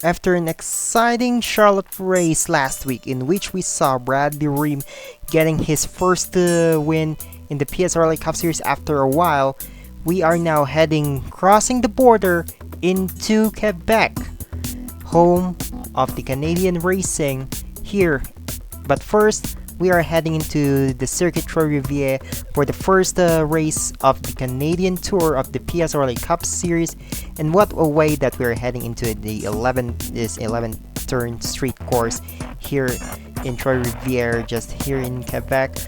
After an exciting Charlotte race last week in which we saw Bradley Ream getting his first win in the PSRLA Cup Series after a while, we are now crossing the border into Quebec, home of the Canadian racing here. But first, we are heading into the Circuit Trois Rivieres for the first race of the Canadian Tour of the PSRLA Cup Series. And what a way that we're heading into the 11th turn street course here in Trois Rivieres, just here in Quebec,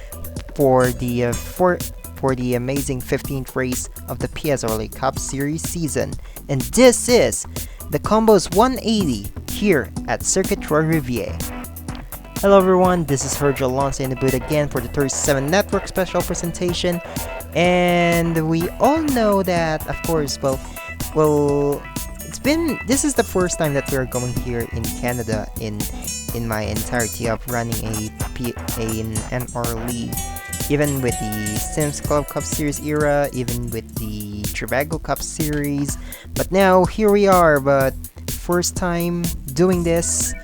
for the amazing 15th race of the PSRLA Cup Series season. And this is the Combos 180 here at Circuit Trois Rivieres. Hello everyone, this is Virgil Alonso in the booth again for the 37 Network special presentation. And we all know that, of course, this is the first time that we're going here in Canada in my entirety of running an NR league. Even with the Sims Club Cup Series era, even with the Trivago Cup Series. But now, here we are, but first time doing this.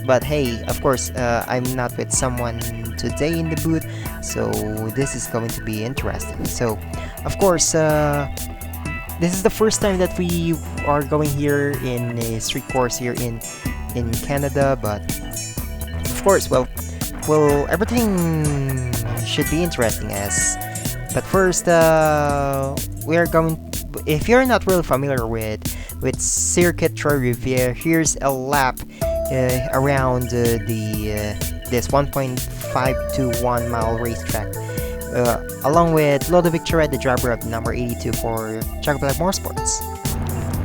But hey, of course, I'm not with someone today in the booth, so this is going to be interesting. So, of course, this is the first time that we are going here in a street course here in Canada. But of course, well, everything should be interesting but first, we are going. If you're not really familiar with Circuit Trois Rivieres, here's a lap around this 1.521 mile racetrack, along with Ludovic Charette, the driver of number 82 for Chocolate Motorsports.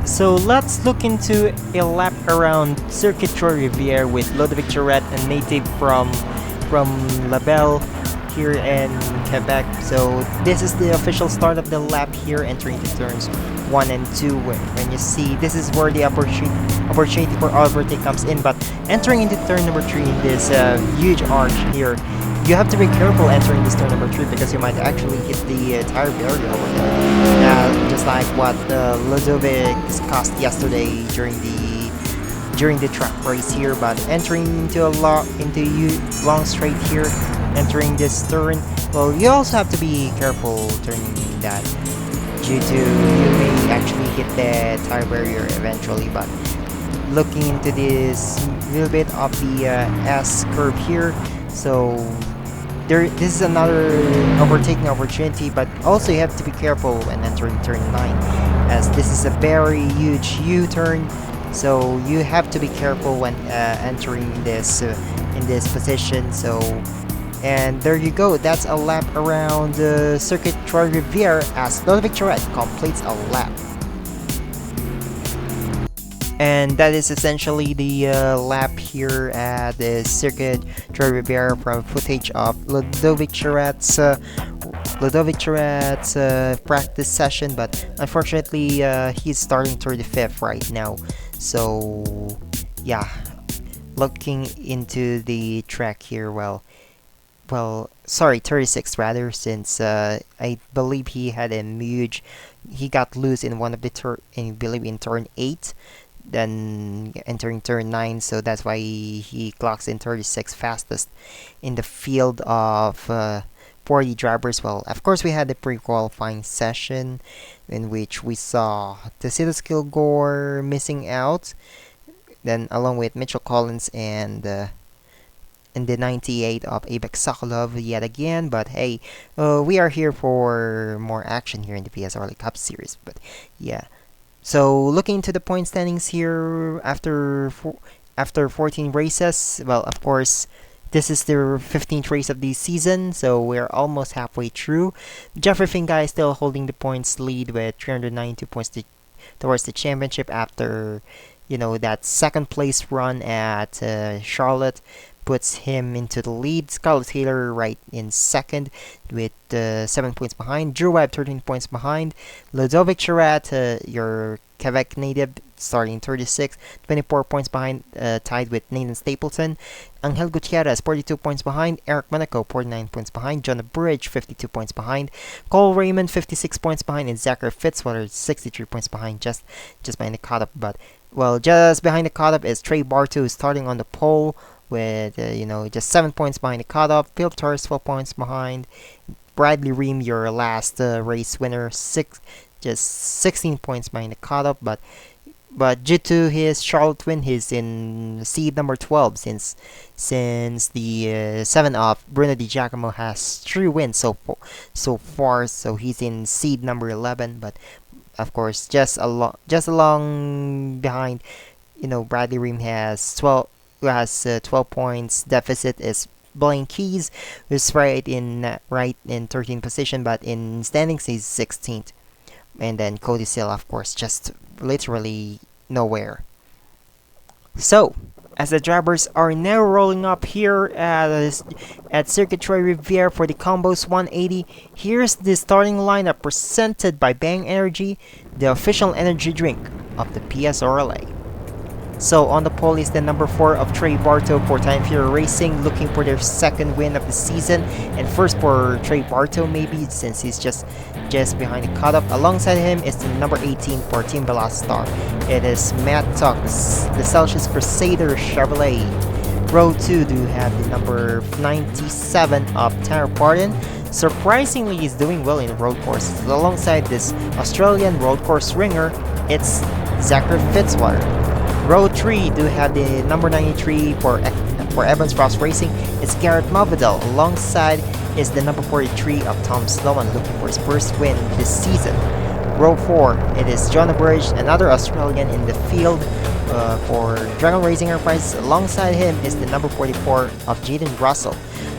So let's look into a lap around Circuit Trois Rivieres with Ludovic Charette, a native from Labelle here in Quebec. So this is the official start of the lap here, entering the turns 1 and 2. When you see, this is where the opportunity for overtake comes in. But entering into turn number 3 in this huge arch here, you have to be careful entering this turn number 3 because you might actually hit the tire barrier over there. Just like what Ludovic discussed yesterday during the track race here. But entering into long straight here, entering this turn, well, you also have to be careful turning that, due to you may actually hit the tire barrier eventually. But looking into this little bit of the S curve here, so this is another overtaking opportunity. But also you have to be careful when entering turn 9, as this is a very huge U-turn. So you have to be careful when entering this in this position. So, and there you go. That's a lap around Circuit Trois Rivieres as Ludovic Charette completes a lap. And that is essentially the lap here at the Circuit Trois Rivieres from footage of Ludovic Charette's practice session. But unfortunately, he's starting 35th right now. So yeah, looking into the track here, sorry, 36 rather, since I believe he got loose in one of the in turn 8, then entering turn 9, so that's why he clocks in 36 fastest in the field of 40 drivers. Well, of course, we had the pre-qualifying session in which we saw Tacitus Kilgore missing out, then along with Mitchell Collins and the 98 of Abex Sokolov yet again. But hey, we are here for more action here in the PSRLA Cup Series. But yeah, so looking into the point standings here after 14 races, well, of course, this is the 15th race of the season, so we're almost halfway through. Jeffrey Fingai is still holding the points lead with 392 points towards the championship after, that second place run at Charlotte. puts him into the lead. Scarlett Taylor right in second with 7 points behind. Drew Webb 13 points behind. Ludovic Charat, your Quebec native, starting 36, 24 points behind, tied with Nathan Stapleton. Angel Gutierrez 42 points behind. Eric Monaco 49 points behind. Jonah Bridge 52 points behind. Cole Raymond 56 points behind, and Zachary Fitzwater 63 points behind, just behind the cutoff. But well, just behind the cutoff is Trey Bartu starting on the pole with just 7 points behind the cutoff. Phil Torres 12 points behind. Bradley Ream, your last race winner, just 16 points behind the cutoff. But due to his Charlotte win, he's in seed number 12 since the 7 of Bruno Di Giacomo has 3 wins so far. So he's in seed number 11, but of course just along behind. Bradley Ream has 12 points. Deficit is Blaine Keys, who's right in 13th position, but in standings he's 16th. And then Cody Seal, of course, just literally nowhere. So, as the drivers are now rolling up here at Circuit Trois Rivieres for the Combos 180, here's the starting lineup presented by Bang Energy, the official energy drink of the PSRLA. So on the pole is the number 4 of Trey Barto for Time Fury Racing, looking for their second win of the season, and first for Trey Barto maybe, since he's just behind the cutoff. Alongside him is the number 18 for Team Belastar. It is Matt Tuck, the Celsius Crusader Chevrolet. Row 2 do have the number 97 of Tanner Pardon. Surprisingly, he's doing well in road courses. Alongside this Australian road course ringer, it's Zachary Fitzwater. Row 3 do have the number 93 for Evans Ross Racing. It's Garrett Malvidal. Alongside is the number 43 of Tom Sloan, looking for his first win this season. Row 4, it is Jonah Bridge, another Australian in the field for Dragon Racing Enterprise. Alongside him is the number 44 of Jaden Russell,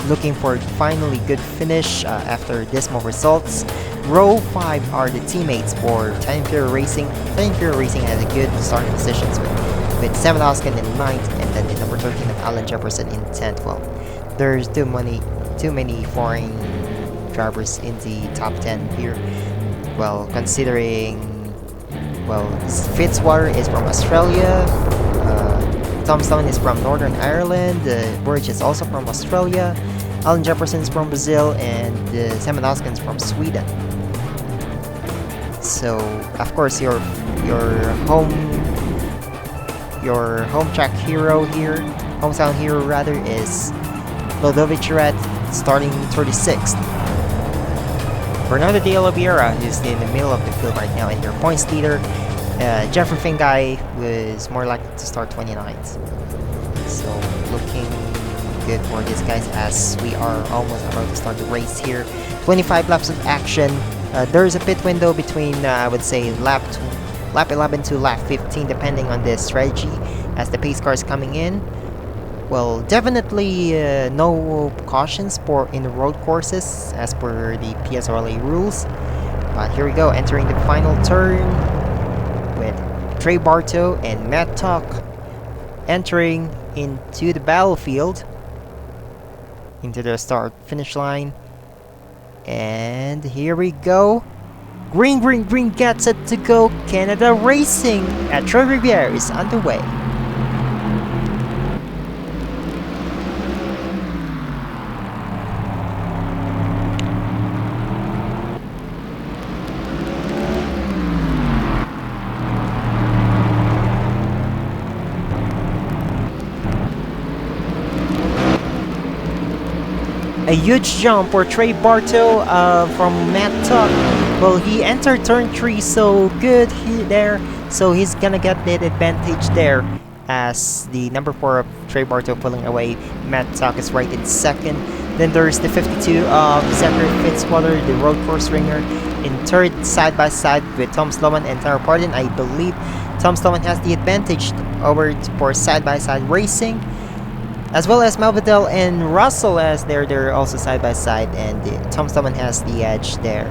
looking for a finally good finish after dismal results. Row 5 are the teammates for Time Fury Racing. Time Fury Racing has a good starting positions with Sam Hoskin in 9th, and then the number 13 of Alan Jefferson in 10th. Well, there's too many foreign drivers in the top 10 here. Well, considering, Fitzwater is from Australia, Tom Stone is from Northern Ireland, Burge is also from Australia, Alan Jefferson is from Brazil, and Sam Hoskin is from Sweden. So, of course, your home track hero here, hometown hero rather, is Ludovic Charat, starting 36th. Bernardo de Oliveira is in the middle of the field right now, and their points leader, Jeffrey Fingai, was more likely to start 29th. So, looking good for these guys as we are almost about to start the race here. 25 laps of action. There's a pit window between, I would say, lap 11 to lap 15, depending on the strategy as the pace car is coming in. Well, definitely no cautions in the road courses as per the PSRLA rules. But here we go, entering the final turn with Trey Barto and Matt Tuck entering into the battlefield, into the start-finish line. And here we go. Green, green, green gets it to go. Canada Racing at Trois Rivieres is underway. A huge jump for Trey Barto from Matt Tuck. Well, he entered turn 3 so good there, so he's gonna get the advantage there as the number 4 of Trey Barto pulling away. Matt Tuck is right in second. Then there's the 52 of Zachary Fitzwater, the road course ringer, in third, side by side with Tom Sloan and Tanner Pardon. I believe Tom Sloan has the advantage over for side by side racing, as well as Malvidal and Russell, as they're also side by side, and Tom Sloan has the edge there.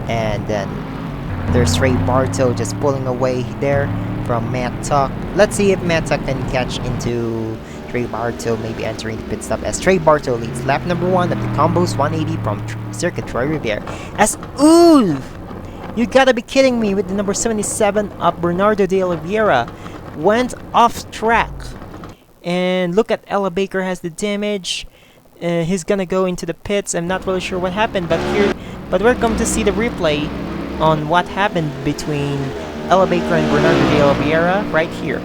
And then there's Trey Barto just pulling away there from Matt Tuck. Let's see if Matt Tuck can catch into Trey Bartow may be entering the pit stop as Trey Bartow leads lap number 1 of the Combos 180 from Circuit Trois Rivieres. As ooh! You gotta be kidding me with the number 77 of Bernardo de Oliveira went off track. And look at Ella Baker has the damage. He's gonna go into the pits. I'm not really sure what happened, but we're going to see the replay on what happened between Ella Baker and Bernardo de Oliveira right here.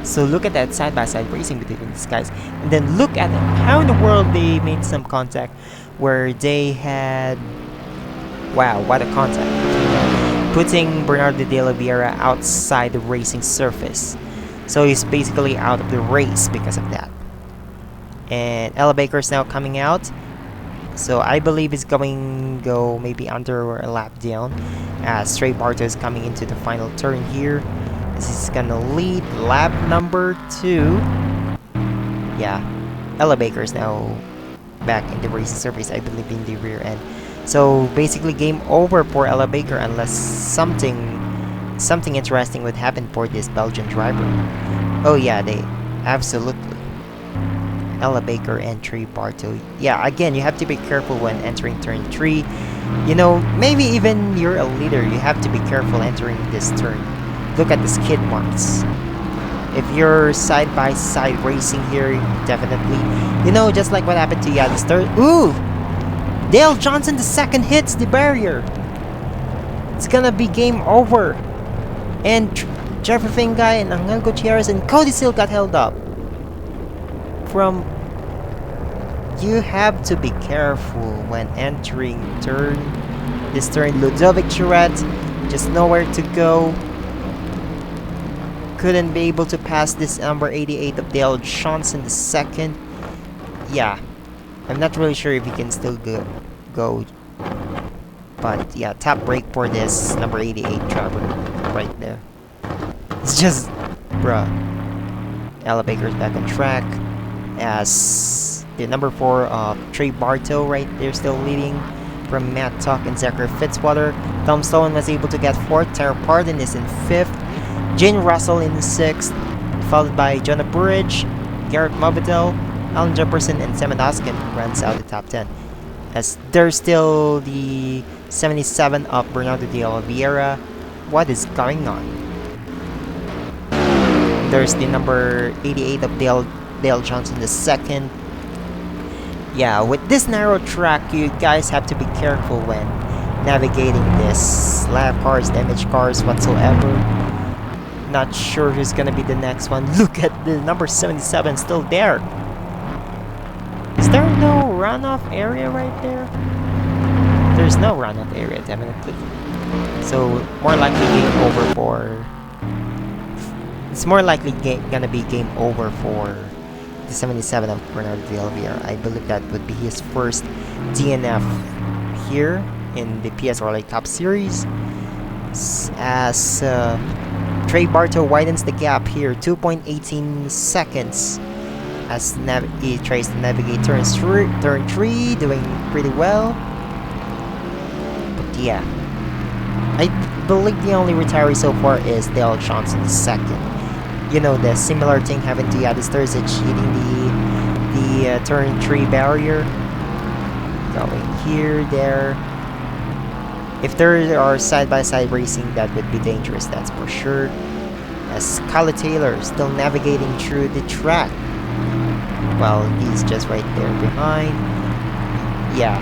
So look at that side-by-side racing between these guys, and then look at how in the world they made some contact where they had, wow, what a contact, putting Bernardo de Oliveira outside the racing surface. So he's basically out of the race because of that. And Ella Baker is now coming out. So I believe it's going to go maybe under or a lap down as Trey Bartow is coming into the final turn here. This is going to lead lap number 2. Yeah, Ella Baker is now back in the racing surface, I believe in the rear end. So basically game over for Ella Baker unless something interesting would happen for this Belgian driver. Oh yeah, they absolutely. Ella Baker and Trey Bartow. Yeah, again, you have to be careful when entering turn 3. You know, maybe even you're a leader, you have to be careful entering this turn. Look at the skid marks. If you're side-by-side racing here, definitely. You know, just like what happened to Yadi's third. Ooh! Dale Johnson the second hits the barrier. It's gonna be game over. And Jeffrey Fingai and Angel Gutierrez and Cody Seal got held up. You have to be careful when entering this turn. Ludovic Chirette, just nowhere to go. Couldn't be able to pass this number 88 of Dale Johnson the second. Yeah, I'm not really sure if he can still go. But yeah, top break for this number 88 driver right there. It's just, bruh. Ella Baker's back on track as the number 4 Trey Bartow right there still leading from Matt Tuck and Zachary Fitzwater. Tom Stone was able to get 4th. Tara Pardon is in 5th. Jane Russell in 6th, followed by Jonah Burridge, Garrett Mobitel, Alan Jefferson, and Sam Oskin runs out the top 10. As there's still the 77 of Bernardo de Oliveira. What is going on? There's the number 88 of Dale Johnson the second. Yeah, with this narrow track, you guys have to be careful when navigating this. Lap cars, damaged cars, whatsoever. Not sure who's gonna be the next one. Look at the number 77 still there. Is there no runoff area right there? There's no runoff area, definitely. So more likely game over for. It's more likely gonna be game over for the 77 of Bernardo de Oliveira. I believe that would be his first DNF here in the PSRLA Cup Series. As Trey Bartow widens the gap here, 2.18 seconds. As he tries to navigate turn 3, doing pretty well. But yeah, I believe the only retiree so far is Dale Johnson the second. You know, the similar thing happened to Yadis Thursday, cheating the turn 3 barrier. Going here, there. If there are side-by-side racing, that would be dangerous, that's for sure. As Kyle Taylor still navigating through the track. Well, he's just right there behind. Yeah.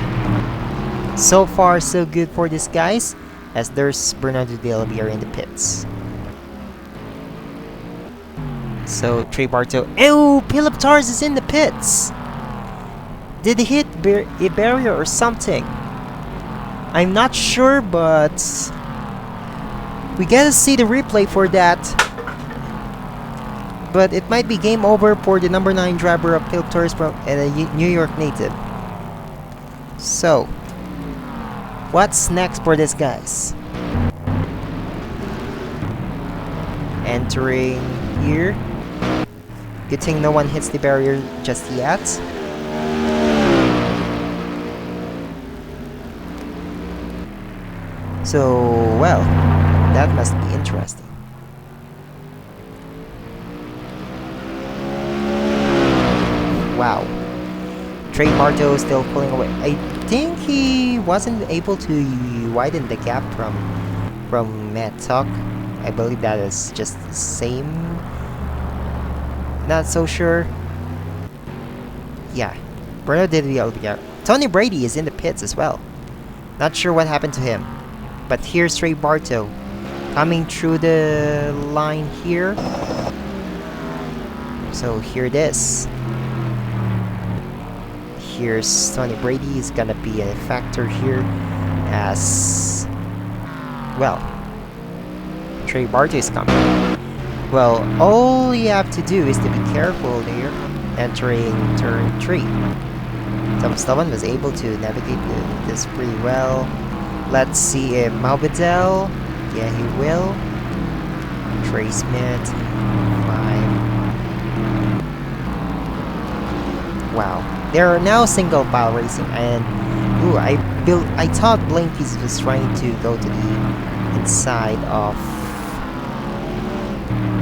So far, so good for these guys. As there's Bernardo de Oliveira in the pits. So, Trey Bartow. Ew! Philip Tars is in the pits! Did he hit a barrier or something? I'm not sure, but we gotta see the replay for that. But it might be game over for the number 9 driver of Philip Torres from a New York native. So, what's next for these guys? Entering here. Good thing no one hits the barrier just yet. So, well, that must be interesting. Trey Barto still pulling away. I think he wasn't able to widen the gap from Matt Tuck. I believe that is just the same. Not so sure. Yeah, Bruno did the LBR. Tony Brady is in the pits as well. Not sure what happened to him. But here's Trey Barto coming through the line here. So here it is. Here's Tony Brady is gonna be a factor here as well. Trey Barto is coming. Well, all you have to do is to be careful there entering turn 3. Tom Sloan was able to navigate this pretty well. Let's see if Malbedell, yeah, he will. Trey Smith, 5. Wow, they are now single file racing, and ooh, I thought Blinkies was trying to go to the inside of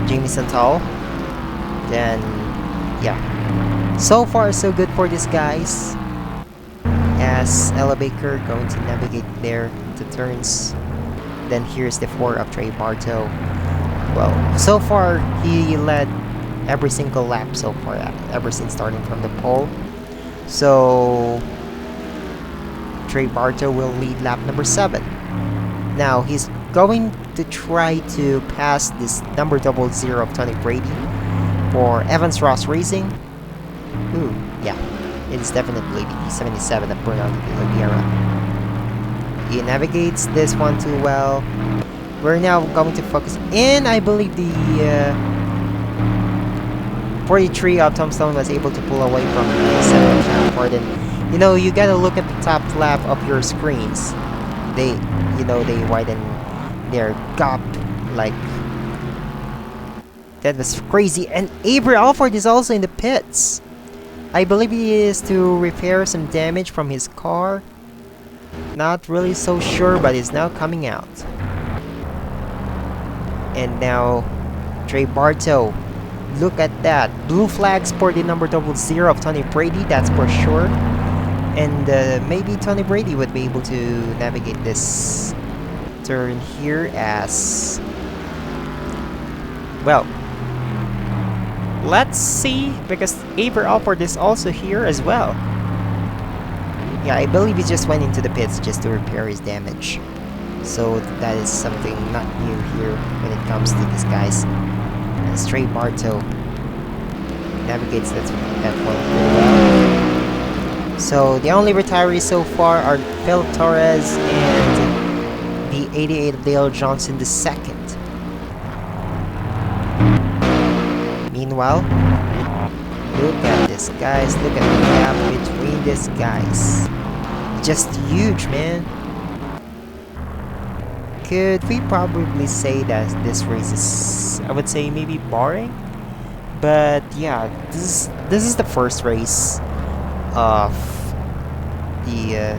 Jamie Santal. Then, yeah. So far, so good for these guys. As Ella Baker going to navigate there to turns. Then here's the 4 of Trey Barto. Well, so far he led every single lap so far, ever since starting from the pole. So Trey Barto will lead lap number 7. Now he's going to try to pass this number 00 of Tony Brady for Evans Ross Racing. Ooh, yeah. It is definitely the 77 of Bruno Oliveira. He navigates this one too well. We're now going to focus in. I believe the 43 of Tom Stone was able to pull away from the 7 of Sean Gordon. You know, you gotta look at the top lap of your screens. They widen their gap like that was crazy. And Avery Alford is also in the pits. I believe he is to repair some damage from his car. Not really so sure, but he's now coming out. And now Trey Barto. Look at that. Blue flags for the number 00 of Tony Brady, that's for sure. And maybe Tony Brady would be able to navigate this turn here as well. Let's see, because Avery Alford is also here as well. Yeah, I believe he just went into the pits just to repair his damage. So that is something not new here when it comes to these guys. And Trey Barto navigates that one very well. So the only retirees so far are Philip Torres and the 88 of Dale Johnson II. Meanwhile, look at this, guys. Look at the gap between these guys. Just huge, man. Could we probably say that this race is, I would say, maybe boring? But yeah, this is the first race of the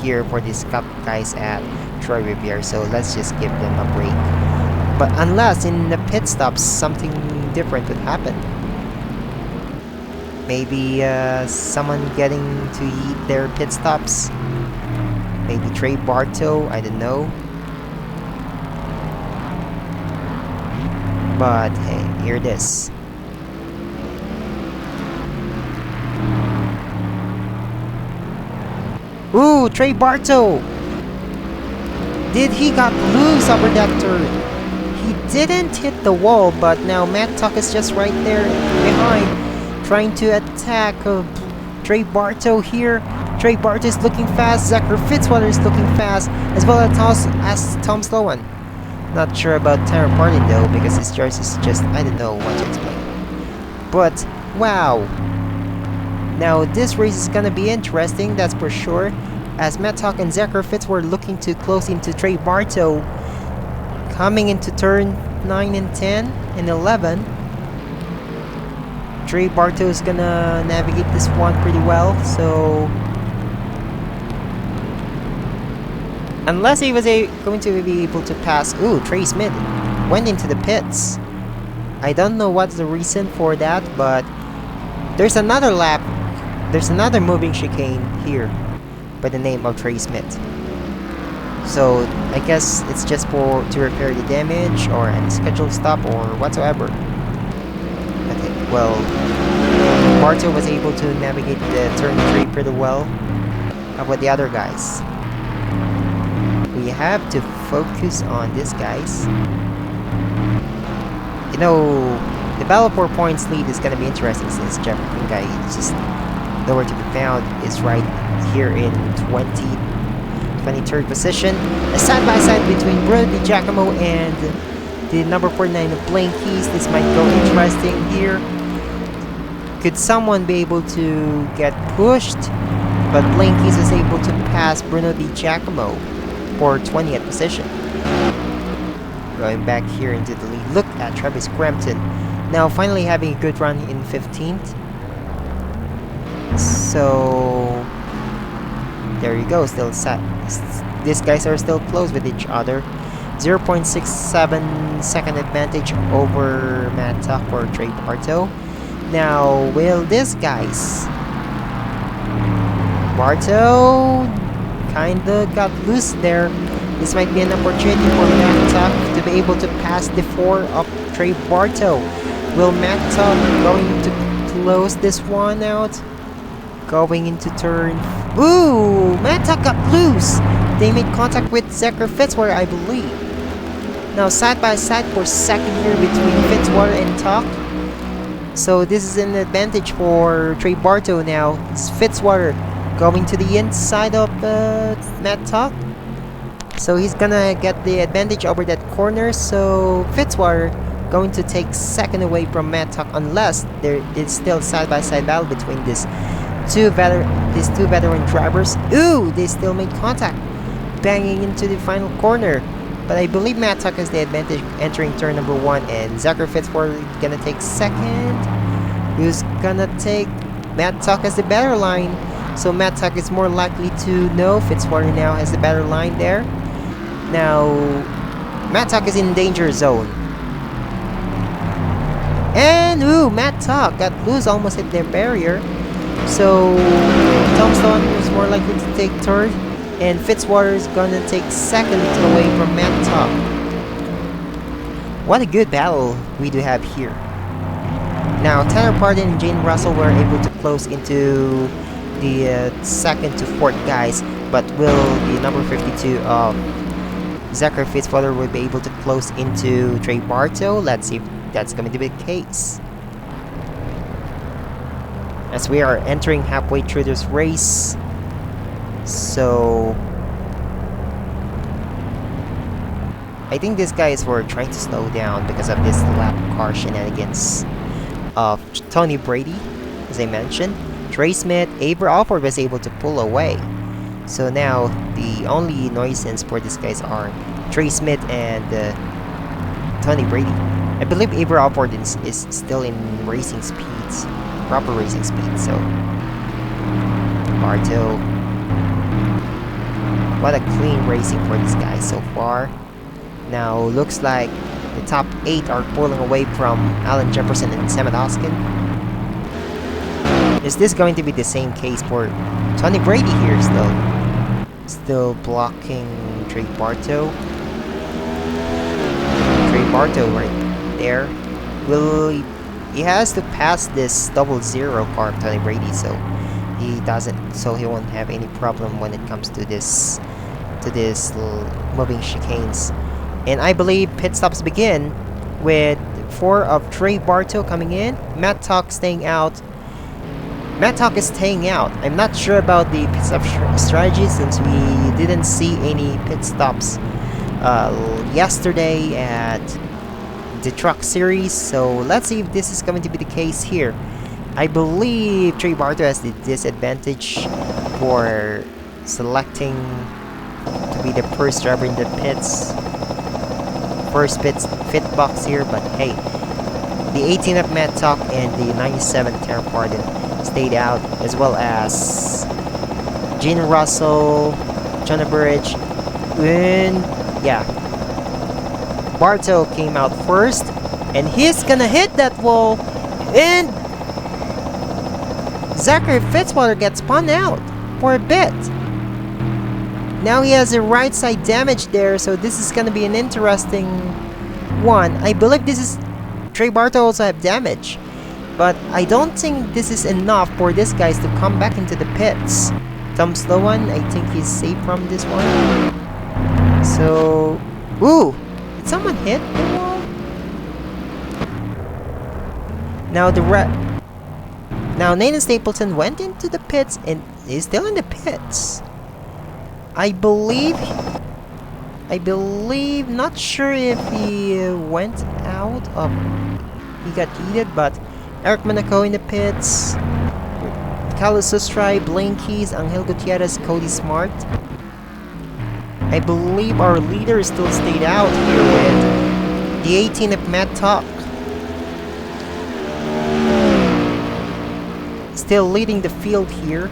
here for these Cup guys at Trois Rivieres. So let's just give them a break. But unless in the pit stops something different would happen. Maybe someone getting to eat their pit stops. Maybe Trey Barto, I don't know. But hey, here it is. Ooh, Trey Barto! Did he got loose over that turn? He didn't hit the wall, but now Matt Tuck is just right there behind, trying to attack Trey Barto here. Trey Barto is looking fast. Zachary Fitzwater is looking fast, as well as Tom Sloan. Not sure about Tanner Parlin though, because his jersey is just, I don't know what to explain. But wow! Now this race is gonna be interesting, that's for sure, as Matt Tuck and Zachary Fitz were looking to close into Trey Barto. Coming into turn 9 and 10 and 11. Trey Barto is gonna navigate this one pretty well, so unless he was going to be able to pass. Ooh, Trey Smith went into the pits. I don't know what's the reason for that, but there's another lap there's another moving chicane here by the name of Trey Smith. So I guess it's just to repair the damage or any scheduled stop or whatsoever. Okay, well, Barto was able to navigate the turn 3 pretty well. How about the other guys? We have to focus on these guys. You know, the battle for points lead is gonna be interesting since Jeff guy is just nowhere to be found, is right here in 23rd position. A side-by-side between Brody Giacomo and the number 49 of Blaine Keys. This might go interesting here. Could someone be able to get pushed? But Blaine Keys is able to pass Bruno Di Giacomo for 20th position. Going back here into the lead. Look at Travis Crampton. Now finally having a good run in 15th. So there you go. Still set. These guys are still close with each other. 0.67 second advantage over Matt Tuck for Trey Barto. Now will these guys... Barto kinda got loose there. This might be an opportunity for Matt Tuck to be able to pass the 4 of Trey Barto. Will Matt Tuck going to close this one out? Going into turn... Ooh! Matt Tuck got loose! They made contact with Zachary Fitzwater, I believe. Now side by side for second here between Fitzwater and Tuck. So this is an advantage for Trey Barto now. It's Fitzwater going to the inside of Matt Tuck. So he's gonna get the advantage over that corner. So Fitzwater going to take second away from Matt Tuck unless there is still side-by-side battle between these two veteran drivers. Ooh, they still made contact, banging into the final corner. But I believe Matt Tuck has the advantage entering turn number 1, and Zachary Fitzwater gonna take second. Who's gonna take? Matt Tuck has the better line, so Matt Tuck is more likely to know. Fitzwater now has the better line there. Now Matt Tuck is in danger zone. And ooh, Matt Tuck got loose, almost hit their barrier. So Tombstone is more likely to take third, and Fitzwater is gonna take second away from Matt Tuck. What a good battle we do have here. Now Tanner Pardon and Jane Russell were able to close into the second to fourth guys, but will the number 52 of Zachary Fitzwater will be able to close into Trey Barto? Let's see if that's going to be the case. As we are entering halfway through this race, so I think these guys were trying to slow down because of this lap car shenanigans of Tony Brady, as I mentioned. Trey Smith, Avery Alford was able to pull away. So now the only nuisance for these guys are Trey Smith and Tony Brady. I believe Avery Alford is still in racing speeds, proper racing speed. So Barto, what a clean racing for these guys so far. Now looks like the top 8 are pulling away from Alan Jefferson and Sam Hoskin. Is this going to be the same case for Tony Brady here still? Still blocking Trey Barto. Trey Barto right there. Will he has to pass this 00 car of Tony Brady, so he won't have any problem when it comes to this moving chicanes. And I believe pit stops begin with 4 of Trey Barto coming in. Matt Tuck staying out. Matt Tuck is staying out. I'm not sure about the pit stop strategy since we didn't see any pit stops yesterday at the Truck Series. So let's see if this is going to be the case here. I believe Trey Barto has the disadvantage for selecting to be the first driver in the pits. First fit box here, but hey, the 18 of Matt Tuck and the 97 Tanner Pardon stayed out, as well as Gene Russell, John Burridge, and yeah, Barto came out first, and he's gonna hit that wall, and Zachary Fitzwater gets spun out for a bit. Now he has a right side damage there, so this is gonna be an interesting one. I believe this is... Trey Barto also have damage, but I don't think this is enough for these guys to come back into the pits. Tom Sloan, I think he's safe from this one. So... Ooh! Did someone hit the wall? Now Now Nathan Stapleton went into the pits and is still in the pits. I believe, not sure if he went out of, he got heated, but Eric Monaco in the pits, Carlos Sustray, Blaine Keys, Angel Gutierrez, Cody Smart. I believe our leader still stayed out here with the 18 of Matt Tuck. Still leading the field here.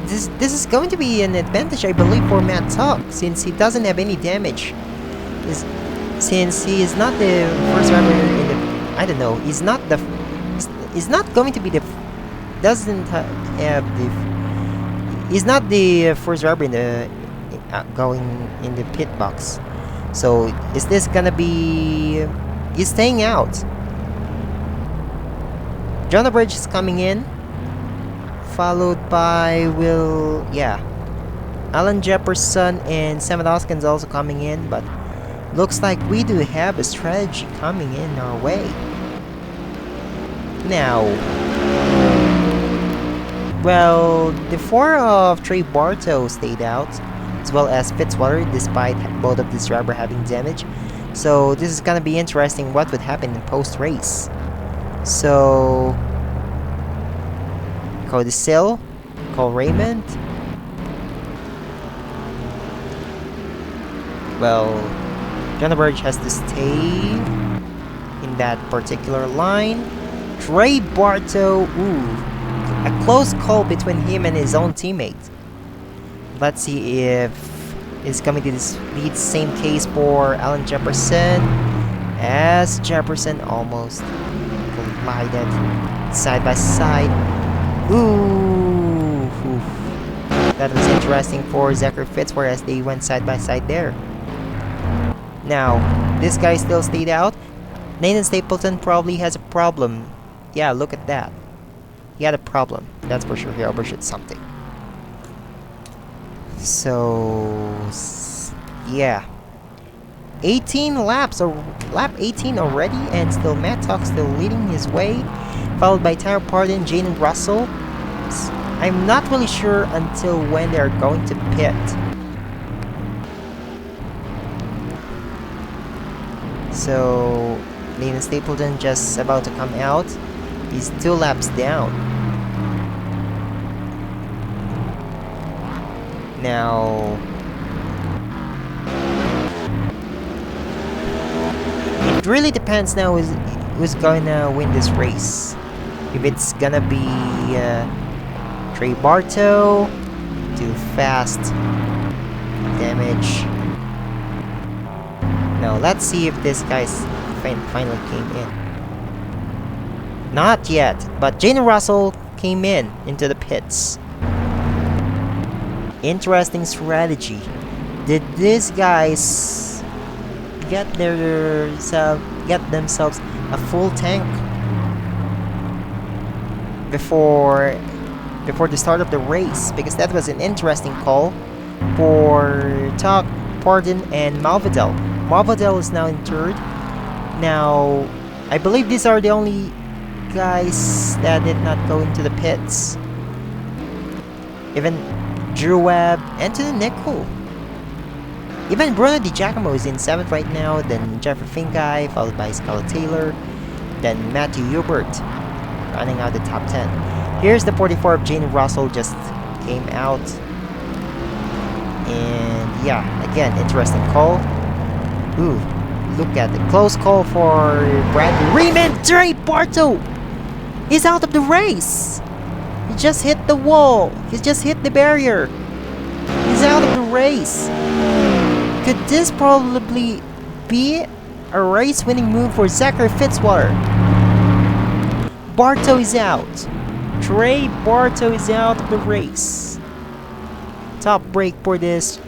This is going to be an advantage, I believe, for Matt Tuck, since he doesn't have any damage. Since he is not the first driver in the... I don't know, he's not going to be the... Doesn't have the... He's not the first driver in the... going in the pit box. So, is this gonna be... He's staying out. John Bridge is coming in, followed by Alan Jefferson and Sam Dawkins also coming in, but looks like we do have a strategy coming in our way. Now, well, the four of Trey Barto stayed out, as well as Fitzwater, despite both of these drivers having damage. So this is gonna be interesting what would happen in post-race. So, Cody Sill, Cole Raymond. Well, John Burge has to stay in that particular line. Trey Barto, a close call between him and his own teammate. Let's see if it's coming to be the same case for Alan Jefferson, as Jefferson almost collided side by side. Ooh. That was interesting for Zachary Fitzwater as they went side by side there. Now, this guy still stayed out. Nathan Stapleton probably has a problem. Yeah, look at that. He had a problem. That's for sure. He overshot something. So, yeah. 18 laps, or lap 18 already, and still Matt Tuck still leading his way, followed by Tyler Pardon, Jaden Russell. I'm not really sure until when they're going to pit. So, Nathan Stapleton just about to come out. He's 2 laps down. Now, it really depends now who's gonna win this race. If it's gonna be Trey Barto, too fast damage. Now let's see if this guy's finally came in. Not yet, but Jaden Russell came into the pits. Interesting strategy. Did these guys get themselves a full tank before the start of the race? Because that was an interesting call for Tuck, Pardon, and Malvidal. Malvidal is now in third. Now, I believe these are the only guys that did not go into the pits. Even Drew Webb, Anthony Nicol. Even Bruno Di Giacomo is in 7th right now, then Jeffrey Finkai, followed by Scarlett Taylor, then Matthew Hubert, running out the top 10. Here's the 44 of Jane Russell, just came out. And yeah, again, interesting call. Ooh, look at the close call for Bradley Riemann. Trey Barto is out of the race. He just hit the wall. He just hit the barrier. He's out of the race. Could this probably be a race-winning move for Zachary Fitzwater? Barto is out. Trey Bartow is out of the race. Top break for this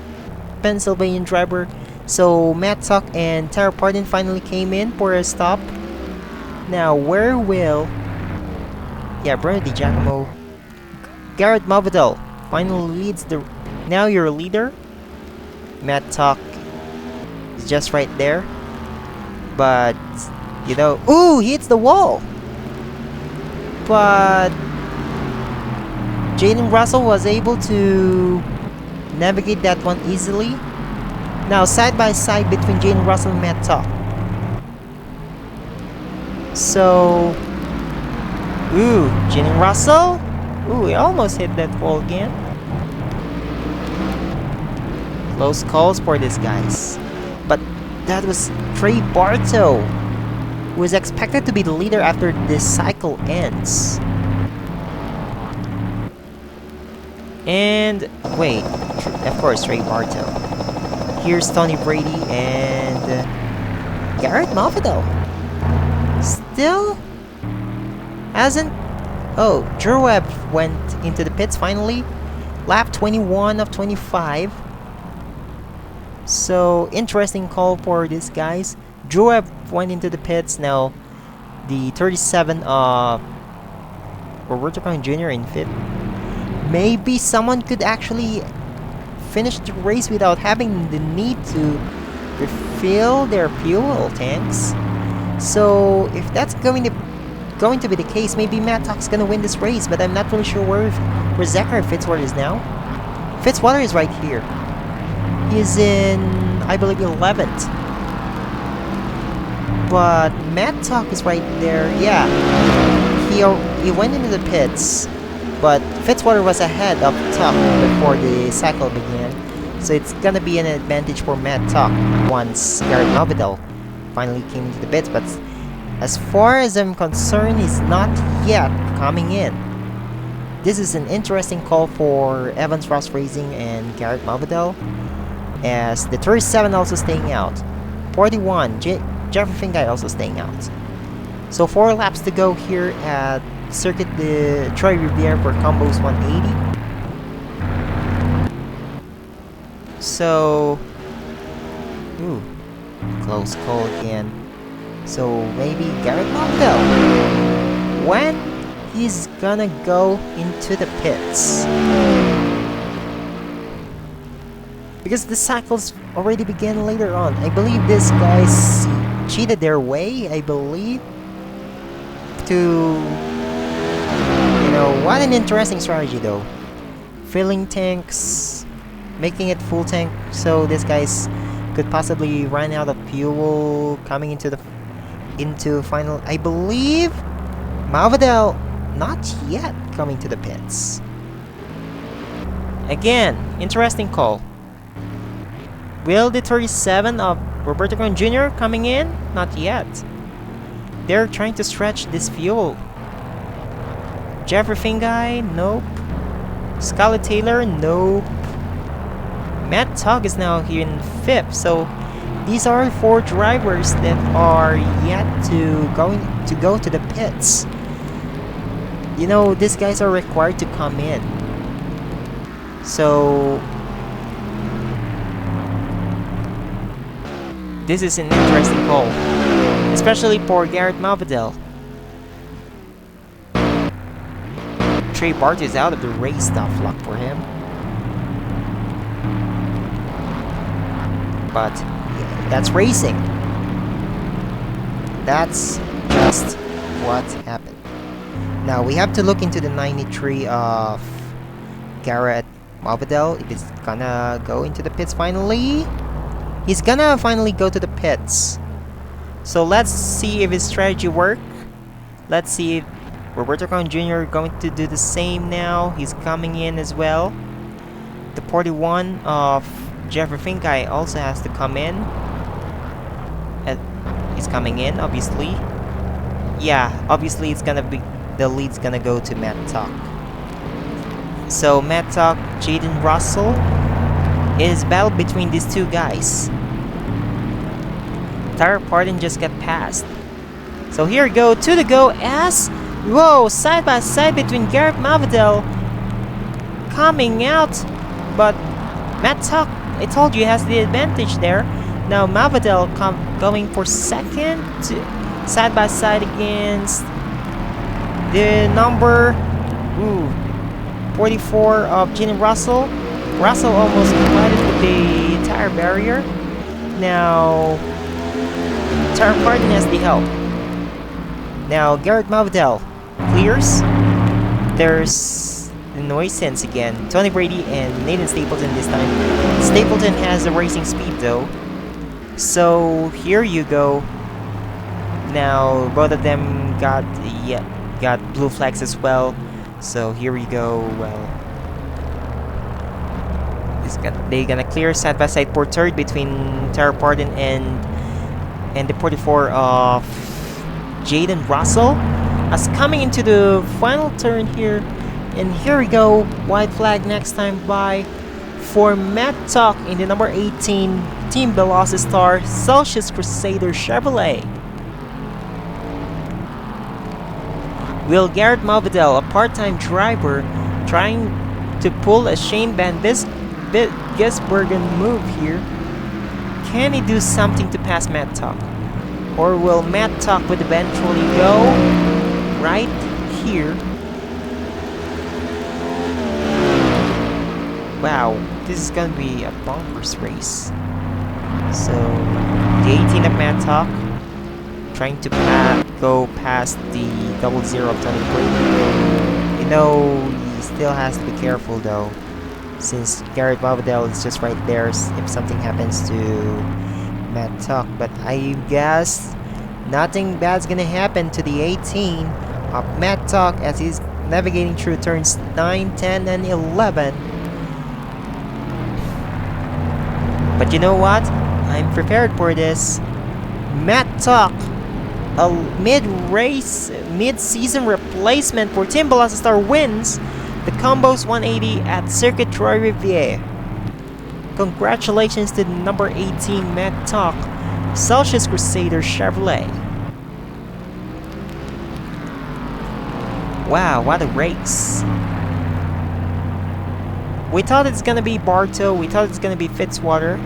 Pennsylvania driver. So Matt Tuck and Tara Pardon finally came in for a stop. Now where will Bruno Di Giacomo, Garrett Malvidal finally leads the. Now your leader, Matt Tuck, is just right there. But you know, ooh, he hits the wall. But Jaden Russell was able to navigate that one easily. Now side by side between Jaden Russell and Matt Tuck. So, ooh, Jaden Russell. Ooh, he almost hit that wall again. Close calls for these guys. But that was Trey Bartow, who is expected to be the leader after this cycle ends. And wait, of course, Trey Bartow. Here's Tony Brady and Garrett Malvidal. Still hasn't. Oh, Drew Webb went into the pits finally. Lap 21 of 25. So interesting call for these guys. Drew Webb went into the pits. Now the 37 of Roberto Pang Jr. in fifth. Maybe someone could actually finish the race without having the need to refill their fuel tanks. So if that's going to be the case, maybe Matt Tuck's gonna win this race. But I'm not really sure where Zachary Fitzwater is now. Fitzwater is right here. He's in, I believe, 11th. But Matt Tuck is right there. Yeah, he went into the pits, but Fitzwater was ahead of Tuck before the cycle began. So it's gonna be an advantage for Matt Tuck once Garrett Malvidal finally came into the pits. But as far as I'm concerned, he's not yet coming in. This is an interesting call for Evans Ross Racing and Garrett Malvidal, as the 37 also staying out. 41, Jeffrey Fingai also staying out. So 4 laps to go here at Circuit Trois Rivieres for Combos 180. So, ooh, close call again. So maybe Garrett Malvidal, when he's gonna go into the pits, because the cycles already began later on. I believe these guys cheated their way, I believe, to, you know, what an interesting strategy though. Filling tanks, making it full tank, so these guys could possibly run out of fuel coming into final. I believe Malvidal not yet coming to the pits. Again, interesting call. Will the 37 of Roberto Con Jr. coming in? Not yet. They're trying to stretch this fuel. Jeffrey Fingai? Nope. Scarlett Taylor? Nope. Matt Tuck is now here in 5th. So these are 4 drivers that are yet to go to the pits. You know, these guys are required to come in. So this is an interesting call, especially for Garrett Malvidal. Trey Bartow is out of the race, tough luck for him. But yeah, that's racing. That's just what happened. Now we have to look into the 93 of Garrett Malvidal. If it's gonna go into the pits finally. He's gonna finally go to the pits. So let's see if his strategy worked. Let's see if Roberto Con Jr. going to do the same now. He's coming in as well. The 41 of Jeffrey Finkai also has to come in. He's coming in, obviously. Yeah, obviously it's gonna be, the lead's gonna go to Matt Tuck. So Matt Tuck, Jaden Russell. It is battle between these two guys. Tara Pardon just got passed. So here we go, to the go as Whoa, side by side between Garrett Mavadel coming out, but Matt Tuck, I told you, has the advantage there. Now Mavadel going for second, side by side against the number 44 of Gene Russell. Russell almost collided with the tire barrier. Now Tara Pardon has the help. Now Garrett Mavadel clears. There's the noise sense again. Tony Brady and Nathan Stapleton this time. Stapleton has the racing speed though. So here you go. Now both of them got blue flags as well. So here we go. Well, they're gonna clear side by side for third between Tara Pardon and the 44 of Jaden Russell. As coming into the final turn here, and here we go. White flag next time by for Matt Tuck in the number 18 Team Velocitar Celsius Crusader Chevrolet. Will Garrett Mavadel, a part-time driver, trying to pull a Shane Van Gisbergen move here? Can he do something to pass Matt Tuck? Or will Matt Tuck would eventually go right here? Wow, this is gonna be a bonkers race. So, the 18 of Matt Tuck trying to go past the 00 of Tony Brady. You know, he still has to be careful though, since Garrett Mavadel is just right there if something happens to Matt Tuck. But I guess nothing bad's gonna happen to the 18 of Matt Tuck as he's navigating through turns 9, 10, and 11. But you know what? I'm prepared for this. Matt Tuck, a mid-season replacement for Team Velocitar, wins the Combos 180 at Circuit Trois Rivieres. Congratulations to the number 18 Matt Tuck, Celsius Crusader Chevrolet. Wow, what a race. We thought it's gonna be Bartow, we thought it's gonna be Fitzwater.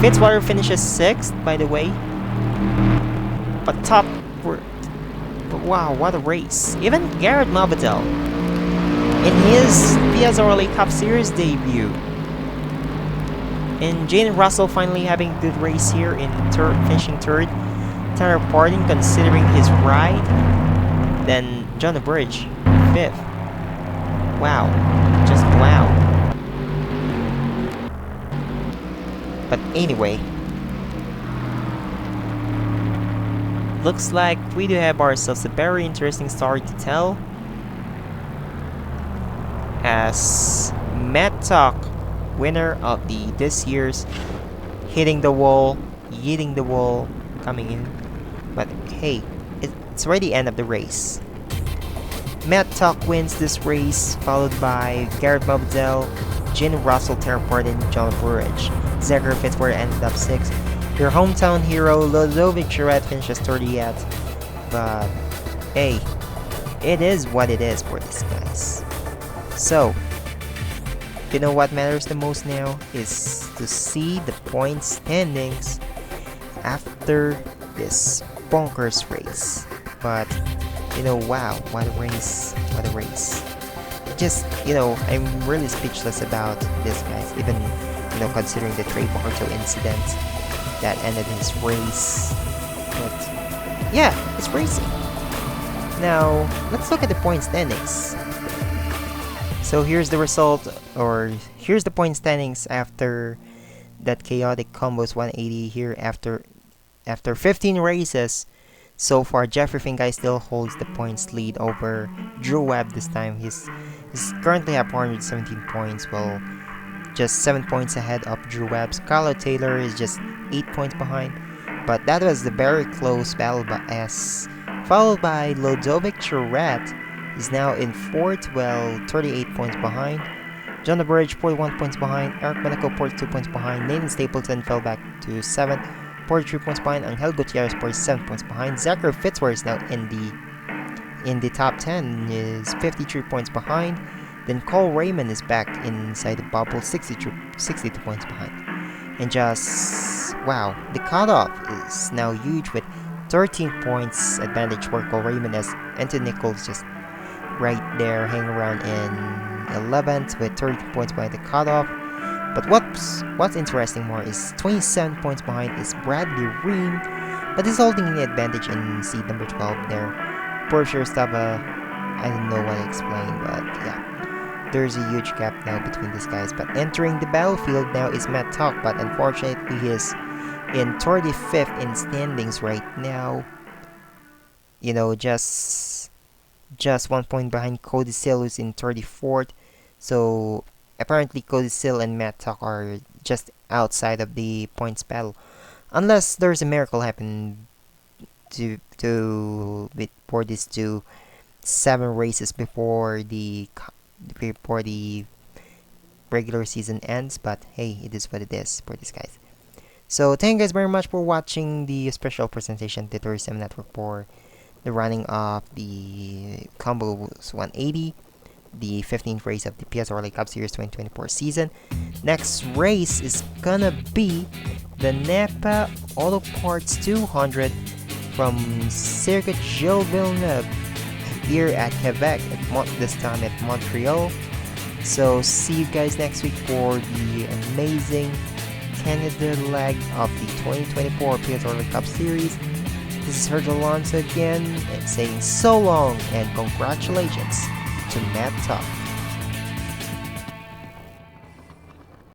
Fitzwater finishes 6th, by the way. But wow, what a race. Even Garrett Mavadel in his PSRLA Cup Series debut. And Jaden Russell finally having a good race here in finishing third. Tara Pardon considering his ride. Then John Bridge, 5th. Wow, just wow. But anyway, looks like we do have ourselves a very interesting story to tell, as Matt Tuck, winner of this year's Hitting the Wall, Yeeting the Wall, coming in. But hey, it's already the end of the race. Matt Tuck wins this race, followed by Garrett Mavadel, Gene Russell, Tara Pardon, John Burridge. Zachary Fitzwater ended up 6th. Your hometown hero, Ludovic Charette, finishes 30th. But hey, it is what it is for these guys. So, you know what matters the most now is to see the point standings after this bonkers race. But you know, wow, what a race, what a race. Just, you know, I'm really speechless about this, guys, even, you know, considering the Trey Bartow incident that ended his race. But yeah, it's racing. Now, let's look at the point standings. So here's the result, or here's the point standings after that chaotic Combos 180 here after 15 races. So far, Jeffrey Finkai still holds the points lead over Drew Webb this time. He's currently at 417 points, well, just 7 points ahead of Drew Webb. Scarlett Taylor is just 8 points behind, but that was the very close battle followed by Ludovic Charette is now in 4th, well, 38 points behind. John Burridge, 41 points behind. Eric Monaco, 42 points behind. Nathan Stapleton fell back to 7th. 43 points behind. Angel Gutierrez, 47 points behind. Zachary Fitzwater is now in the in the top 10 is 53 points behind. Then Cole Raymond is back inside the bubble, 62 points behind. And just, wow, the cutoff is now huge with 13 points advantage for Cole Raymond, as Anthony Nichols just right there hanging around in 11th with 30 points behind the cutoff. But what's interesting more is 27 points behind is Bradley Ream, but he's holding the advantage in seed number 12 there. For sure, Stava, I don't know what to explain, but yeah. There's a huge gap now between these guys. But entering the battlefield now is Matt Tuck, but unfortunately he is in 35th in standings right now. You know, just 1 point behind Cody Sill, who's in 34th. So apparently Cody Sill and Matt Tuck are just outside of the points battle, unless there's a miracle happen for these two 7 races before the regular season ends. But hey, it is what it is for these guys. So thank you guys very much for watching the special presentation to Tourism Network for the running of the Combos 180, the 15th race of the PSRLA Cup Series 2024 season. Next race is gonna be the Napa Auto Parts 200 from Circuit Gilles Villeneuve here at Quebec, this time at Montreal. So see you guys next week for the amazing Canada leg of the 2024 PSRLA Cup Series. This is Sergio Alonso again, and saying so long and congratulations to Matt Tuck.